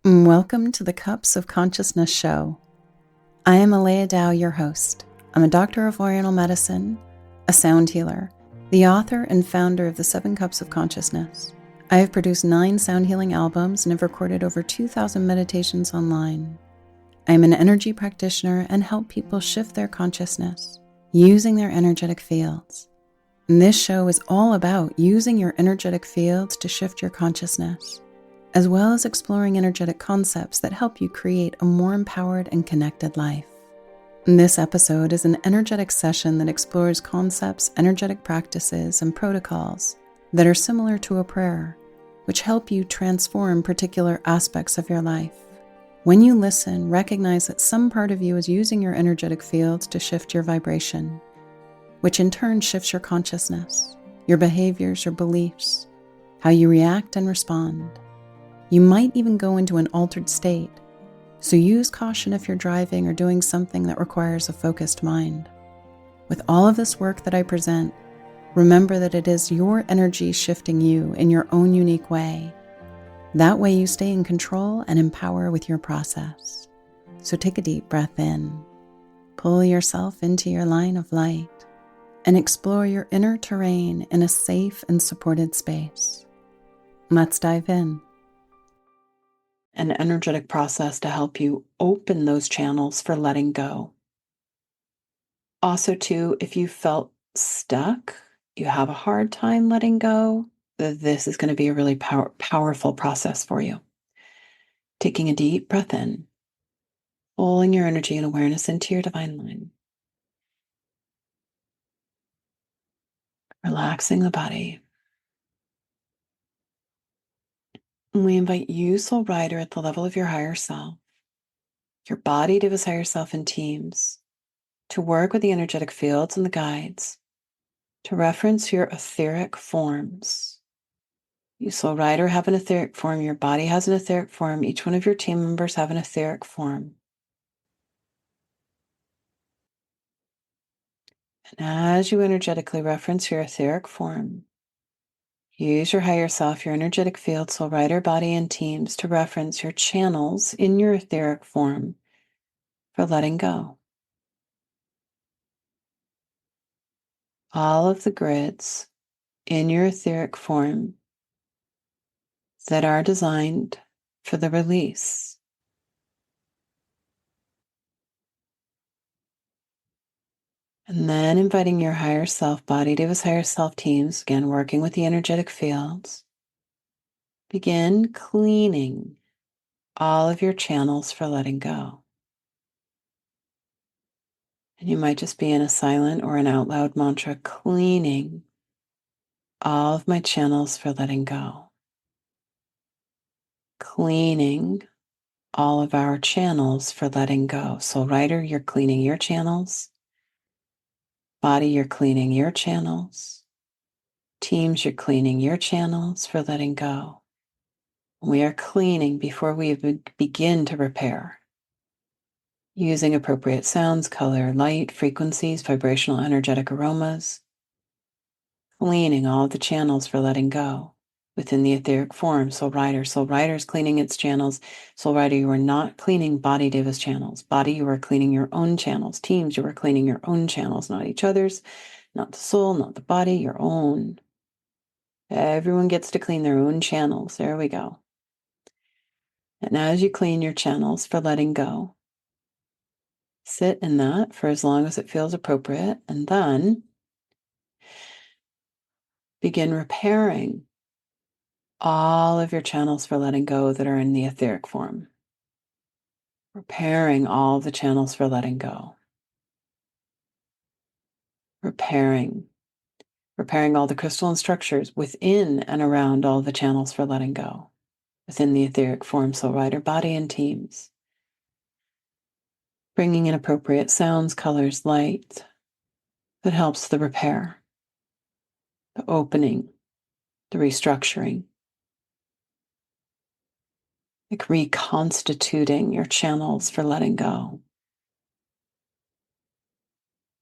Welcome to the Cups of Consciousness show. I am Aleya, your host. I'm a doctor of Oriental medicine, a sound healer, the author and founder of the 7 Cups of Consciousness. I have produced 9 sound healing albums and have recorded over 2,000 meditations online. I am an energy practitioner and help people shift their consciousness using their energetic fields. And this show is all about using your energetic fields to shift your consciousness, as well as exploring energetic concepts that help you create a more empowered and connected life. This episode is an energetic session that explores concepts, energetic practices, and protocols that are similar to a prayer, which help you transform particular aspects of your life. When you listen, recognize that some part of you is using your energetic fields to shift your vibration, which in turn shifts your consciousness, your behaviors, your beliefs, how you react and respond. You might even go into an altered state, so use caution if you're driving or doing something that requires a focused mind. With all of this work that I present, remember that it is your energy shifting you in your own unique way. That way you stay in control and empower with your process. So take a deep breath in, pull yourself into your line of light, and explore your inner terrain in a safe and supported space. Let's dive in. An energetic process to help you open those channels for letting go. Also, too, if you felt stuck, you have a hard time letting go, this is going to be a really powerful process for you. Taking a deep breath in, pulling your energy and awareness into your divine line. Relaxing the body. And we invite you, soul rider, at the level of your higher self, your body to his higher self in teams, to work with the energetic fields and the guides, to reference your etheric forms. You, soul rider, have an etheric form. Your body has an etheric form. Each one of your team members have an etheric form. And as you energetically reference your etheric form, use your higher self, your energetic field, soul rider, body, and teams to reference your channels in your etheric form for letting go. All of the grids in your etheric form that are designed for the release. And then inviting your higher self body to his higher self teams, again, working with the energetic fields. Begin cleaning all of your channels for letting go. And you might just be in a silent or an out loud mantra, cleaning all of my channels for letting go. Cleaning all of our channels for letting go. So, rider, you're cleaning your channels. Body, you're cleaning your channels. Teams, you're cleaning your channels for letting go. We are cleaning before we even begin to repair, using appropriate sounds, color, light, frequencies, vibrational, energetic aromas, cleaning all the channels for letting go within the etheric form. Soul Rider is cleaning its channels. Soul Rider, you are not cleaning Body Deva's channels. Body, you are cleaning your own channels. Teams, you are cleaning your own channels, not each other's, not the soul, not the body, your own. Everyone gets to clean their own channels. There we go. And as you clean your channels for letting go, sit in that for as long as it feels appropriate, and then begin repairing all of your channels for letting go that are in the etheric form. Repairing all the channels for letting go. Repairing all the crystalline structures within and around all the channels for letting go, within the etheric form, soul rider, body, and teams. Bringing in appropriate sounds, colors, light that helps the repair, the opening, the restructuring, like reconstituting your channels for letting go.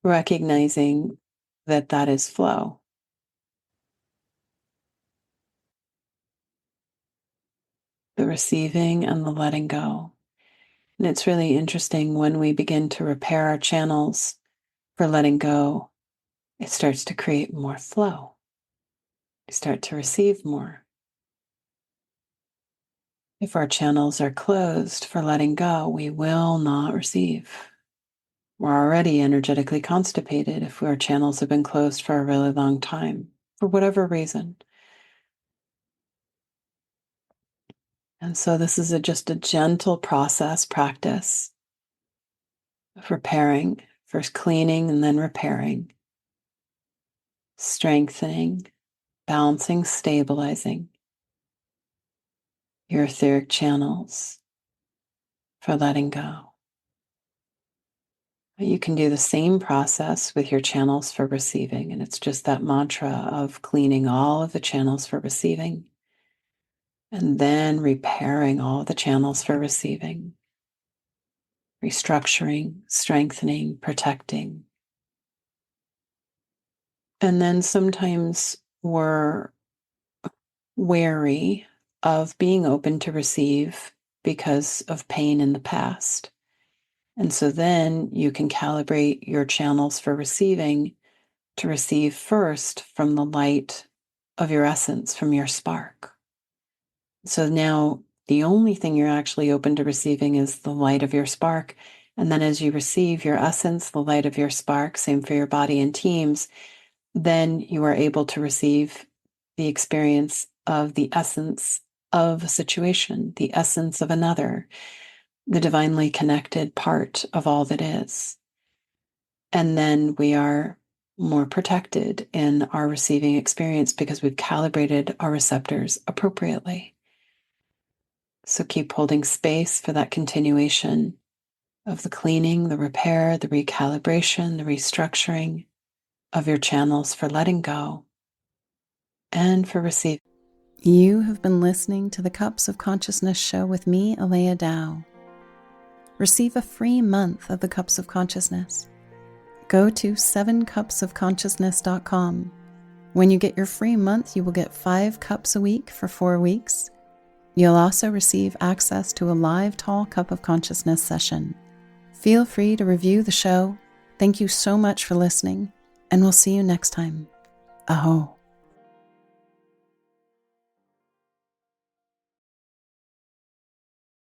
Recognizing that that is flow. the receiving and the letting go. And it's really interesting when we begin to repair our channels for letting go, it starts to create more flow. We start to receive more. If our channels are closed for letting go, we will not receive. We're already energetically constipated if our channels have been closed for a really long time, for whatever reason. And so this is just a gentle practice of repairing, first cleaning and then repairing, strengthening, balancing, stabilizing your etheric channels for letting go. You can do the same process with your channels for receiving, and it's just that mantra of cleaning all of the channels for receiving and then repairing all of the channels for receiving, restructuring, strengthening, protecting. And then sometimes we're wary of being open to receive because of pain in the past. And so then you can calibrate your channels for receiving to receive first from the light of your essence, from your spark. So now the only thing you're actually open to receiving is the light of your spark. And then as you receive your essence, the light of your spark, same for your body and teams, then you are able to receive the experience of the essence of a situation, the essence of another, the divinely connected part of all that is. And then we are more protected in our receiving experience because we've calibrated our receptors appropriately. So keep holding space for that continuation of the cleaning, the repair, the recalibration, the restructuring of your channels for letting go and for receiving. You have been listening to the Cups of Consciousness show with me, Aleya Dow. Receive a free month of the Cups of Consciousness. Go to 7cupsofconsciousness.com. When you get your free month, you will get 5 cups a week for 4 weeks. You'll also receive access to a live Tall Cup of Consciousness session. Feel free to review the show. Thank you so much for listening, and we'll see you next time. Aho.